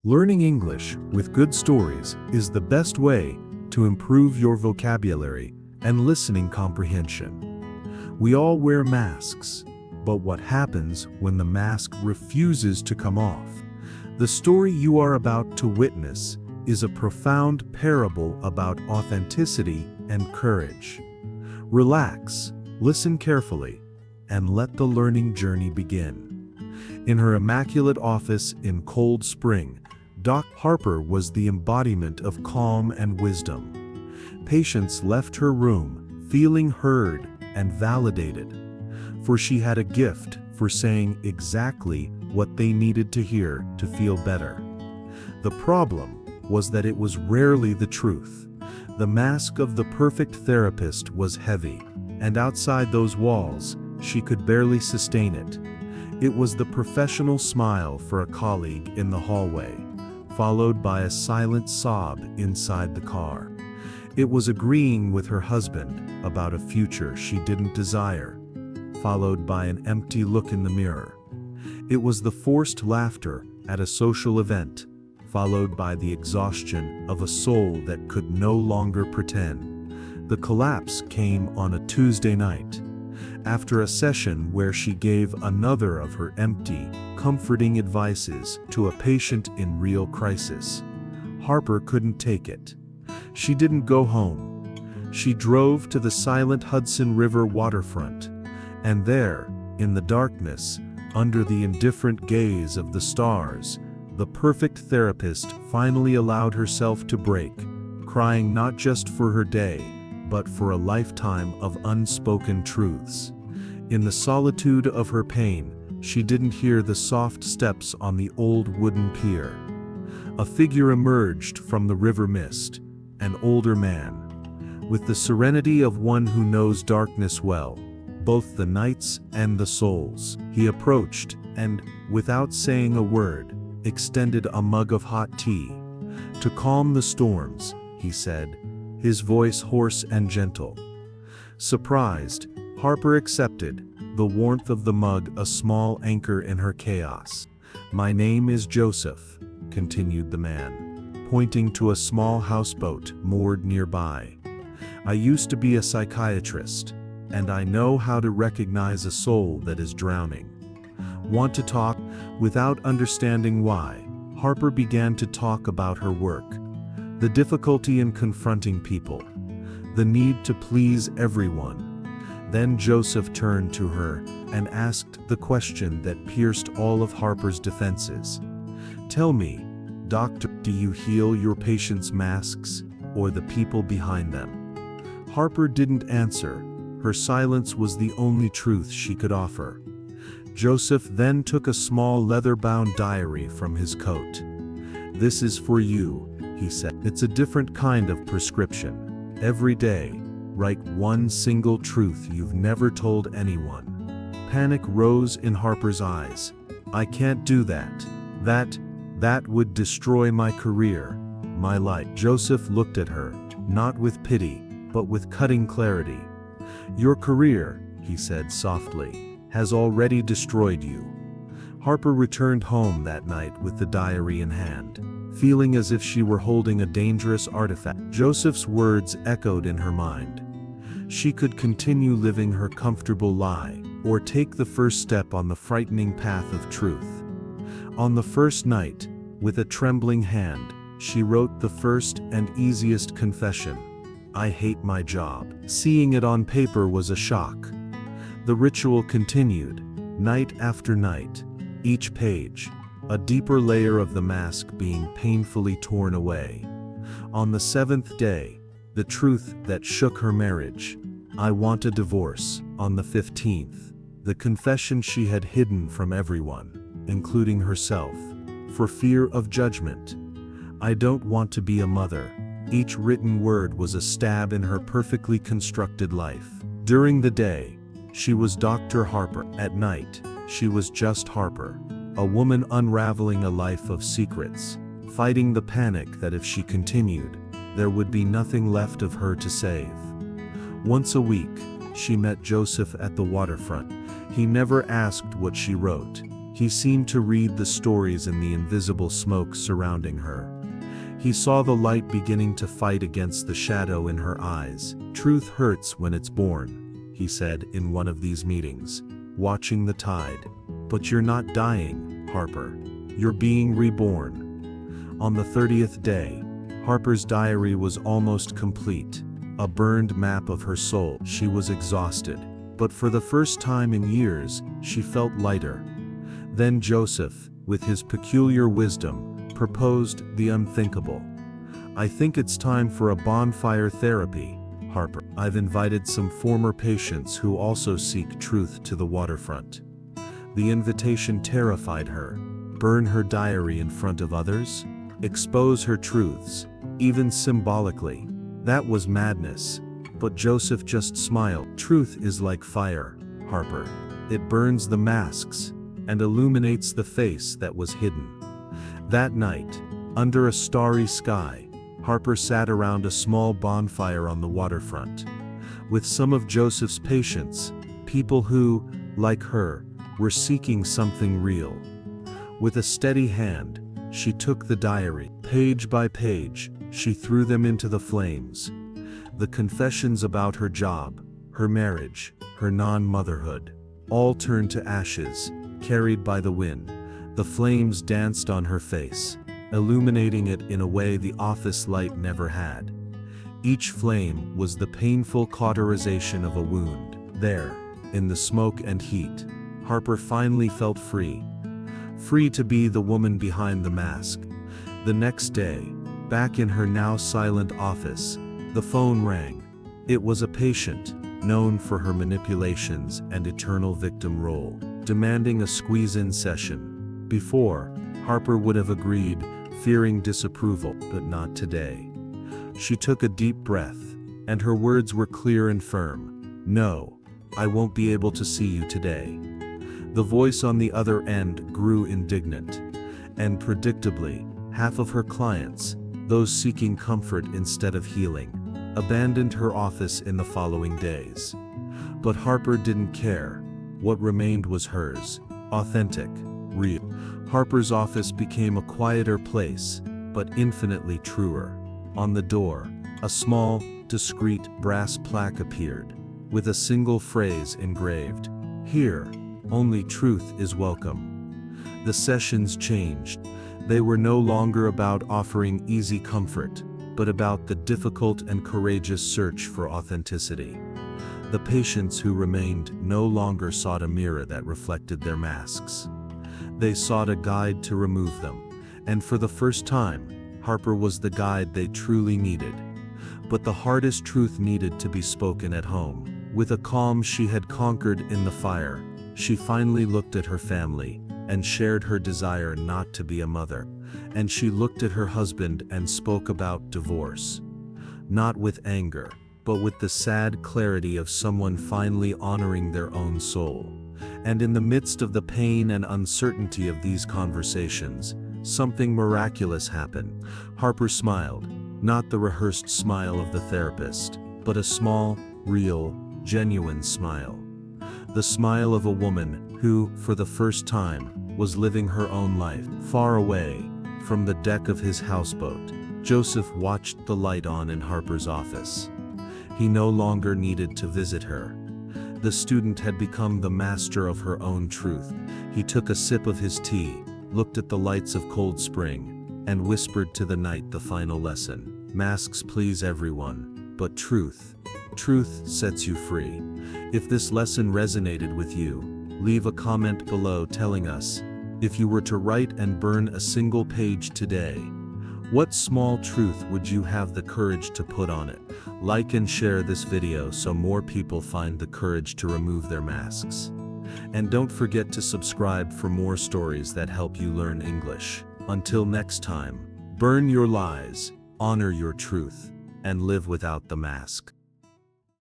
Learning English with good stories is the best way to improve your vocabulary and listening comprehension. We all wear masks, but what happens when the mask refuses to come off? The story you are about to witness is a profound parable about authenticity and courage. Relax, listen carefully, and let the learning journey begin. In her immaculate office in Cold Spring, Harper was the embodiment of calm and wisdom. Patients left her room feeling heard and validated, for she had a gift for saying exactly what they needed to hear to feel better. The problem was that it was rarely the truth. The mask of the perfect therapist was heavy, and outside those walls, she could barely sustain it. It was the professional smile for a colleague in the hallway, followed by a silent sob inside the car. It was agreeing with her husband about a future she didn't desire, followed by an empty look in the mirror. It was the forced laughter at a social event, followed by the exhaustion of a soul that could no longer pretend. The collapse came on a Tuesday night, after a session where she gave another of her empty, comforting advices to a patient in real crisis. Harper couldn't take it. She didn't go home. She drove to the silent Hudson River waterfront, and there, in the darkness, under the indifferent gaze of the stars, the perfect therapist finally allowed herself to break, crying not just for her day, but for a lifetime of unspoken truths. In the solitude of her pain, she didn't hear the soft steps on the old wooden pier. A figure emerged from the river mist, an older man, with the serenity of one who knows darkness well, both the nights and the souls. He approached and, without saying a word, extended a mug of hot tea. "To calm the storms," he said, his voice hoarse and gentle. Surprised, Harper accepted, the warmth of the mug a small anchor in her chaos. "My name is Joseph," continued the man, pointing to a small houseboat moored nearby. "I used to be a psychiatrist, and I know how to recognize a soul that is drowning. Want to talk?" Without understanding why, Harper began to talk about her work, the difficulty in confronting people, the need to please everyone. Then Joseph turned to her and asked the question that pierced all of Harper's defenses. "Tell me, doctor, do you heal your patients' masks or the people behind them?" Harper didn't answer. Her silence was the only truth she could offer. Joseph then took a small leather-bound diary from his coat. "This is for you," he said. "It's a different kind of prescription. Every day, write one single truth you've never told anyone." Panic rose in Harper's eyes. "I can't do that. That would destroy my career, my life." Joseph looked at her, not with pity, but with cutting clarity. "Your career," he said softly, "has already destroyed you." Harper returned home that night with the diary in hand, feeling as if she were holding a dangerous artifact. Joseph's words echoed in her mind. She could continue living her comfortable lie, or take the first step on the frightening path of truth. On the first night, with a trembling hand, she wrote the first and easiest confession: "I hate my job." Seeing it on paper was a shock. The ritual continued, night after night, each page, a deeper layer of the mask being painfully torn away. On the 7th day, the truth that shook her marriage: "I want a divorce." On the 15th, the confession she had hidden from everyone, including herself, for fear of judgment: "I don't want to be a mother." Each written word was a stab in her perfectly constructed life. During the day, she was Dr. Harper. At night, she was just Harper, a woman unraveling a life of secrets, fighting the panic that if she continued, there would be nothing left of her to save. Once a week, she met Joseph at the waterfront. He never asked what she wrote. He seemed to read the stories in the invisible smoke surrounding her. He saw the light beginning to fight against the shadow in her eyes. "Truth hurts when it's born," he said in one of these meetings, watching the tide. "But you're not dying, Harper. You're being reborn." On the 30th day, Harper's diary was almost complete, a burned map of her soul. She was exhausted, but for the first time in years, she felt lighter. Then Joseph, with his peculiar wisdom, proposed the unthinkable. "I think it's time for a bonfire therapy, Harper. I've invited some former patients who also seek truth to the waterfront." The invitation terrified her. Burn her diary in front of others? Expose her truths, even symbolically? That was madness. But Joseph just smiled. "Truth is like fire, Harper. It burns the masks and illuminates the face that was hidden." That night, under a starry sky, Harper sat around a small bonfire on the waterfront. With some of Joseph's patients, people who, like her, were seeking something real. With a steady hand, she took the diary. Page by page, she threw them into the flames. The confessions about her job, her marriage, her non-motherhood, all turned to ashes, carried by the wind. The flames danced on her face, illuminating it in a way the office light never had. Each flame was the painful cauterization of a wound. There, in the smoke and heat, Harper finally felt free. Free to be the woman behind the mask. The next day, back in her now silent office, the phone rang. It was a patient, known for her manipulations and eternal victim role, demanding a squeeze-in session. Before, Harper would have agreed, fearing disapproval, but not today. She took a deep breath, and her words were clear and firm. "No, I won't be able to see you today." The voice on the other end grew indignant, and predictably, half of her clients, those seeking comfort instead of healing, abandoned her office in the following days. But Harper didn't care. What remained was hers, authentic, real. Harper's office became a quieter place, but infinitely truer. On the door, a small, discreet brass plaque appeared, with a single phrase engraved, "Here, only truth is welcome." The sessions changed. They were no longer about offering easy comfort, but about the difficult and courageous search for authenticity. The patients who remained no longer sought a mirror that reflected their masks. They sought a guide to remove them, and for the first time, Harper was the guide they truly needed. But the hardest truth needed to be spoken at home. With a calm she had conquered in the fire, she finally looked at her family, and shared her desire not to be a mother. And she looked at her husband and spoke about divorce. Not with anger, but with the sad clarity of someone finally honoring their own soul. And in the midst of the pain and uncertainty of these conversations, something miraculous happened. Harper smiled, not the rehearsed smile of the therapist, but a small, real, genuine smile. The smile of a woman who, for the first time, was living her own life. Far away, from the deck of his houseboat, Joseph watched the light on in Harper's office. He no longer needed to visit her. The student had become the master of her own truth. He took a sip of his tea, looked at the lights of Cold Spring, and whispered to the night the final lesson. Masks please everyone, but truth sets you free. If this lesson resonated with you, leave a comment below telling us, if you were to write and burn a single page today, what small truth would you have the courage to put on it? Like and share this video so more people find the courage to remove their masks. And don't forget to subscribe for more stories that help you learn English. Until next time, burn your lies, honor your truth, and live without the mask.